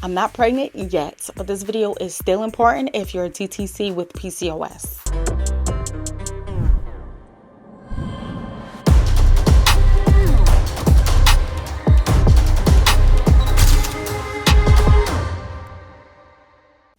I'm not pregnant yet, but this video is still important if you're a TTC with PCOS.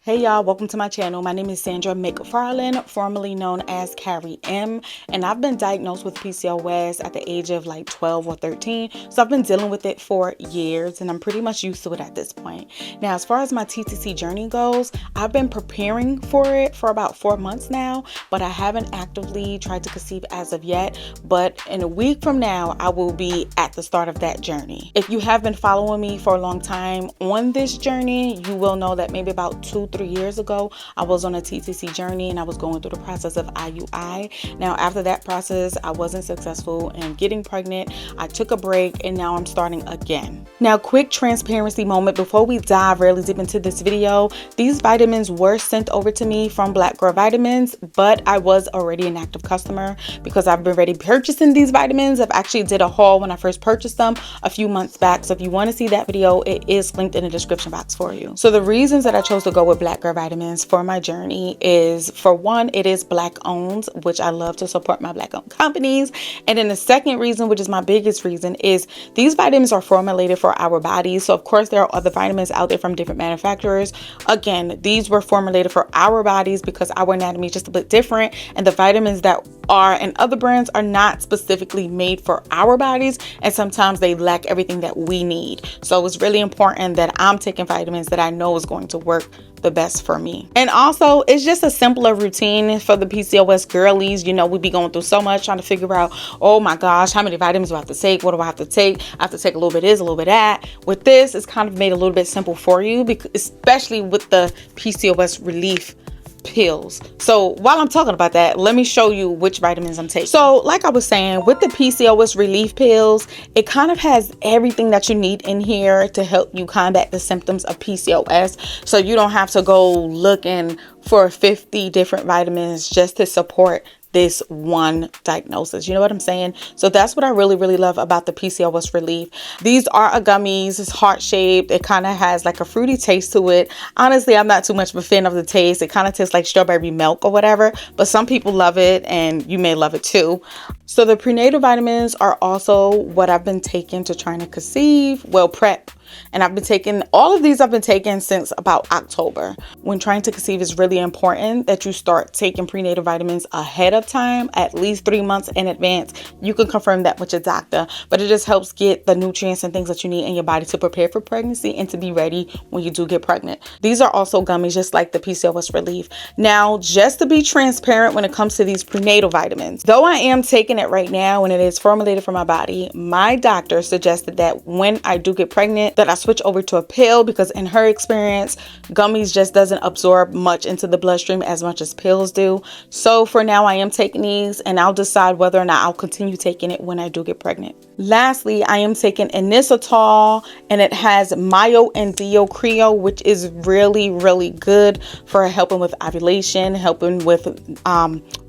Hey y'all, welcome to my channel. My name is Sandra McFarlane, formerly known as Carrie M, and I've been diagnosed with PCOS at the age of like 12 or 13. So I've been dealing with it for years and I'm pretty much used to it at this point. Now, as far as my TTC journey goes, I've been preparing for it for about 4 months now, but I haven't actively tried to conceive as of yet. But in a week from now, I will be at the start of that journey. If you have been following me for a long time on this journey, you will know that maybe about 2-3 years ago, I was on a TTC journey and I was going through the process of IUI. Now, after that process, I wasn't successful in getting pregnant. I took a break and now I'm starting again. Now, quick transparency moment before we dive really deep into this video. These vitamins were sent over to me from Black Girl Vitamins, but I was already an active customer because I've been already purchasing these vitamins. I've actually did a haul when I first purchased them a few months back. So if you want to see that video, it is linked in the description box for you. So the reasons that I chose to go with Black Girl Vitamins for my journey is, for one, it is Black owned, which I love to support my Black owned companies. And then the second reason, which is my biggest reason, is these vitamins are formulated for our bodies. So of course there are other vitamins out there from different manufacturers. Again, these were formulated for our bodies because our anatomy is just a bit different, and the vitamins that are in other brands are not specifically made for our bodies, and sometimes they lack everything that we need. So it's really important that I'm taking vitamins that I know is going to work the best for me. And also, it's just a simpler routine for the PCOS girlies. You know, we be going through so much trying to figure out, oh my gosh, how many vitamins do I have to take? What do I have to take? I have to take a little bit of this, a little bit of that. With this, it's kind of made a little bit simple for you, because especially with the PCOS Relief pills. So while I'm talking about that, let me show you which vitamins I'm taking. So like I was saying, with the PCOS Relief pills, it kind of has everything that you need in here to help you combat the symptoms of PCOS. So you don't have to go looking for 50 different vitamins just to support this one diagnosis. You know what I'm saying? So that's what I really love about the PCOS Relief. These are a gummies. It's heart shaped. It kind of has like a fruity taste to it. Honestly, I'm not too much of a fan of the taste. It kind of tastes like strawberry milk or whatever, but some people love it and you may love it too. So the prenatal vitamins are also what I've been taking to trying to conceive, well, prep. And I've been taking all of these. I've been taking since about October. When trying to conceive, it's really important that you start taking prenatal vitamins ahead of time, at least 3 months in advance. You can confirm that with your doctor, but it just helps get the nutrients and things that you need in your body to prepare for pregnancy and to be ready when you do get pregnant. These are also gummies, just like the PCOS Relief. Now, just to be transparent when it comes to these prenatal vitamins, though I am taking it right now and it is formulated for my body, my doctor suggested that when I do get pregnant, that I switch over to a pill, because in her experience, gummies just doesn't absorb much into the bloodstream as much as pills do. So for now, I am taking these and I'll decide whether or not I'll continue taking it when I do get pregnant. Lastly, I am taking Inositol, and it has Myo and Creo, which is really good for helping with ovulation, helping with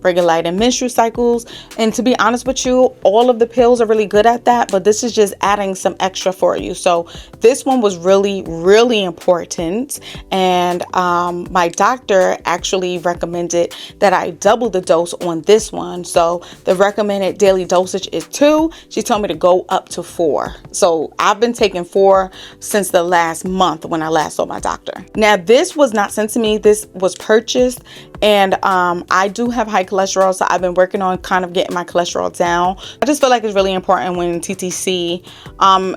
regulating menstrual cycles. And to be honest with you, all of the pills are really good at that, but this is just adding some extra for you. So this one was really important, and my doctor actually recommended that I double the dose on this one. So the recommended daily dosage is 2. She told me to go up to 4. So I've been taking 4 since the last month when I last saw my doctor. Now, this was not sent to me. This was purchased, and I do have high cholesterol, so I've been working on kind of getting my cholesterol down. I just feel like it's really important when TTC,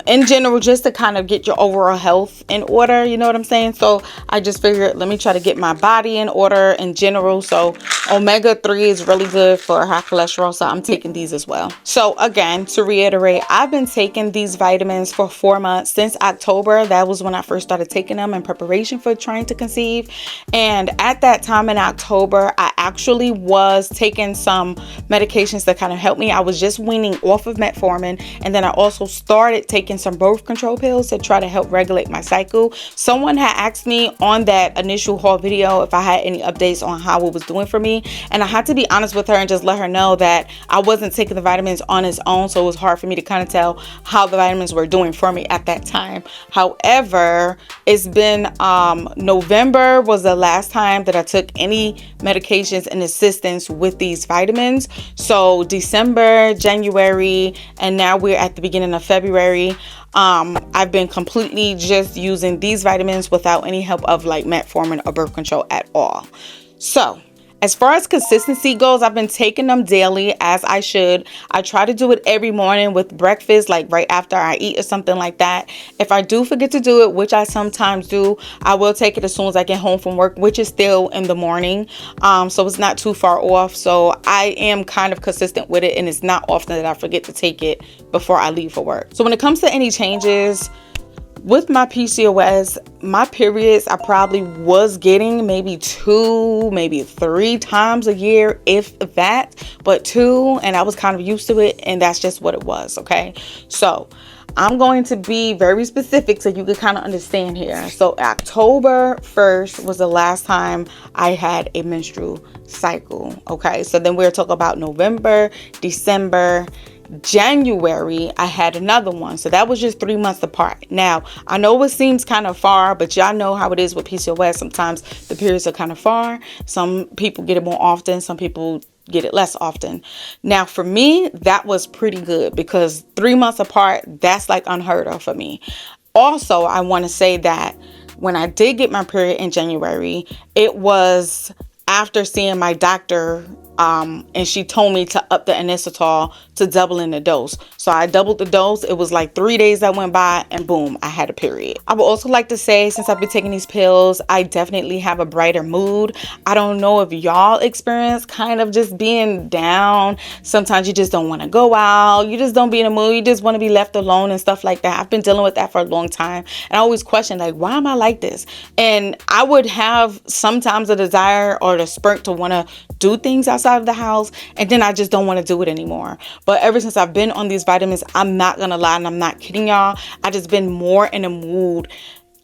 in general, just to kind of get your overall health in order. You know what I'm saying? So I just figured, let me try to get my body in order in general. So omega-3 is really good for high cholesterol, so I'm taking these as well. So again, to reiterate, I've been taking these vitamins for 4 months since October. That was when I first started taking them in preparation for trying to conceive. And at that time in October, I actually was taking some medications that kind of helped me. I was just weaning off of metformin, and then I also started taking some birth control pills to try to help regulate my cycle. Someone had asked me on that initial haul video if I had any updates on how it was doing for me. January, and I had to be honest with her and just let her know that I wasn't taking the vitamins on its own, so it was hard for me to kind of tell how the vitamins were doing for me at that time. However, it's been November was the last time that I took any medications and assistance with these vitamins. So December, January, and now we're at the beginning of February. I've been completely just using these vitamins without any help of like metformin or birth control at all. So as far as consistency goes, I've been taking them daily as I should. I try to do it every morning with breakfast, like right after I eat or something like that. If I do forget to do it, which I sometimes do, I will take it as soon as I get home from work, which is still in the morning. So it's not too far off. So I am kind of consistent with it, and it's not often that I forget to take it before I leave for work. So when it comes to any changes with my PCOS, my periods, I probably was getting maybe 2, maybe 3 times a year, if that, but 2, and I was kind of used to it, and that's just what it was, okay? So I'm going to be very specific so you can kind of understand here. So October 1st was the last time I had a menstrual cycle, okay? So then we'll talk about November, December, January, I had another one. So that was just 3 months apart. Now, I know it seems kind of far, but y'all know how it is with PCOS. Sometimes the periods are kind of far. Some people get it more often. Some people get it less often. Now, for me, that was pretty good because 3 months apart, that's like unheard of for me. Also, I want to say that when I did get my period in January, it was after seeing my doctor, and she told me to up the Inositol to double in the dose. So I doubled the dose. It was like 3 days that went by and boom, I had a period. I would also like to say, since I've been taking these pills, I definitely have a brighter mood. I don't know if y'all experience kind of just being down. Sometimes you just don't want to go out. You just don't be in a mood. You just want to be left alone and stuff like that. I've been dealing with that for a long time. And I always question, like, why am I like this? And I would have sometimes a desire or the spurt to want to do things outside of the house, and then I just don't want to do it anymore. But ever since I've been on these vitamins, I'm not gonna lie, and I'm not kidding y'all, I just been more in a mood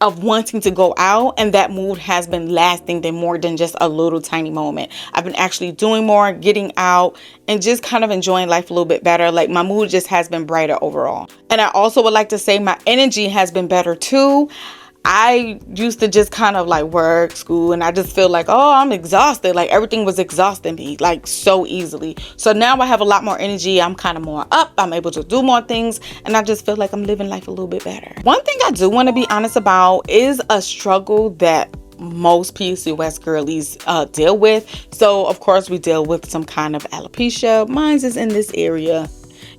of wanting to go out, and that mood has been lasting than more than just a little tiny moment. I've been actually doing more, getting out, and just kind of enjoying life a little bit better. Like, my mood just has been brighter overall. And I also would like to say my energy has been better too. I used to just kind of like work, school, and I just feel like, oh, I'm exhausted. Like, everything was exhausting me like so easily. So now I have a lot more energy. I'm kind of more up. I'm able to do more things, and I just feel like I'm living life a little bit better. One thing I do want to be honest about is a struggle that most PCOS girlies deal with. So of course we deal with some kind of alopecia. Mine's is in this area.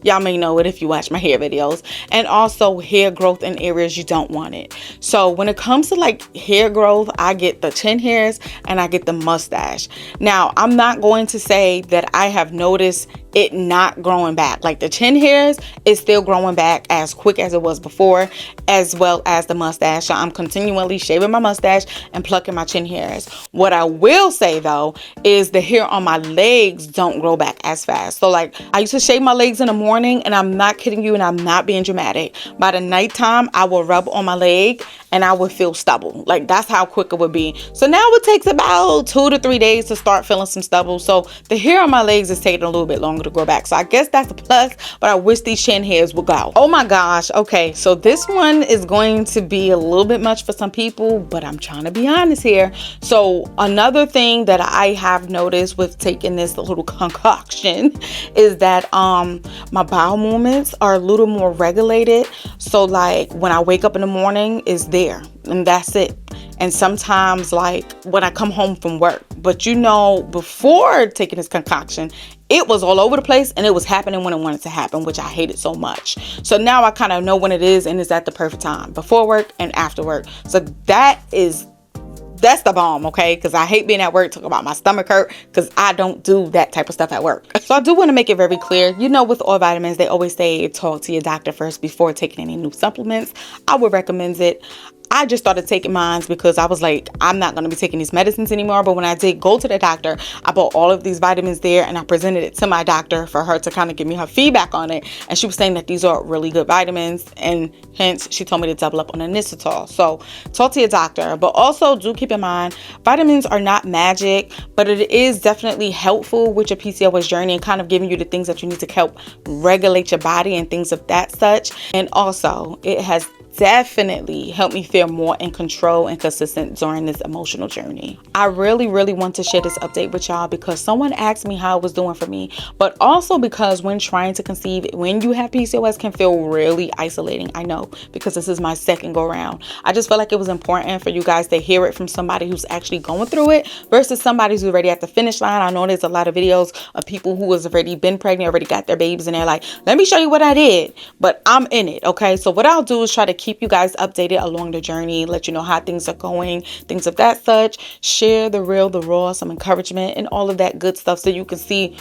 Y'all may know it if you watch my hair videos. And also hair growth in areas you don't want it. So when it comes to like hair growth, I get the chin hairs and I get the mustache. Now, I'm not going to say that I have noticed it not growing back. Like, the chin hairs is still growing back as quick as it was before, as well as the mustache. So I'm continually shaving my mustache and plucking my chin hairs. What I will say though is the hair on my legs don't grow back as fast. So like, I used to shave my legs in the morning, and I'm not kidding you and I'm not being dramatic. By the nighttime, I will rub on my leg and I would feel stubble. Like, that's how quick it would be. So now it takes about 2 to 3 days to start feeling some stubble. So the hair on my legs is taking a little bit longer to grow back. So I guess that's a plus, but I wish these chin hairs would go. Oh my gosh. Okay. So this one is going to be a little bit much for some people, but I'm trying to be honest here. So another thing that I have noticed with taking this little concoction is that my bowel movements are a little more regulated. So like, when I wake up in the morning, it's there and that's it. And sometimes like when I come home from work, but you know, before taking this concoction, it was all over the place and it was happening when it wanted to happen, which I hated so much. So now I kind of know when it is, and it's at the perfect time, before work and after work. So that's the bomb, okay? Because I hate being at work talking about my stomach hurt, because I don't do that type of stuff at work. So I do want to make it very clear, you know, with all vitamins, they always say talk to your doctor first before taking any new supplements. I would recommend it. I just started taking mine because I was like, I'm not going to be taking these medicines anymore. But when I did go to the doctor, I bought all of these vitamins there and I presented it to my doctor for her to kind of give me her feedback on it. And she was saying that these are really good vitamins, and hence she told me to double up on Inositol. So talk to your doctor, but also do keep in mind Vitamins are not magic, but it is definitely helpful with your PCOS journey and kind of giving you the things that you need to help regulate your body and things of that such. And also, it has definitely helped me feel more in control and consistent during this emotional journey. I really want to share this update with y'all because someone asked me how it was doing for me, but also because when trying to conceive, when you have PCOS, can feel really isolating. I know, because this is my second go round. I just felt like it was important for you guys to hear it from somebody who's actually going through it versus somebody who's already at the finish line. I know there's a lot of videos of people who has already been pregnant, already got their babies, and they're like, let me show you what I did, but I'm in it. Okay, so what I'll do is try to keep you guys updated along the journey, let you know how things are going, things of that such, share the real, the raw, some encouragement and all of that good stuff so you can see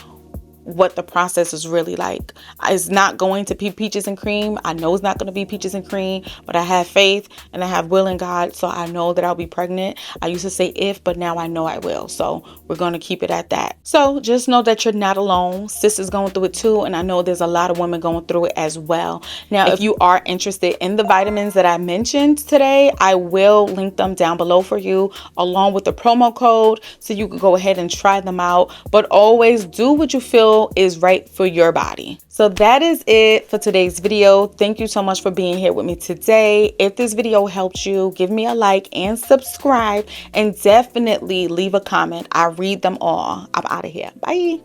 what the process is really like. It's not going to be peaches and cream. I know it's not going to be peaches and cream, but I have faith and I have will in God, so I know that I'll be pregnant. I used to say if, but now I know I will. So we're going to keep it at that. So just know that you're not alone. Sis is going through it too, and I know there's a lot of women going through it as well. Now, if you are interested in the vitamins that I mentioned today, I will link them down below for you, along with the promo code, so you can go ahead and try them out. But always do what you feel is right for your body. So that is it for today's video. Thank you so much for being here with me today. If this video helped you, give me a like and subscribe, and definitely leave a comment. I read them all. I'm out of here. Bye.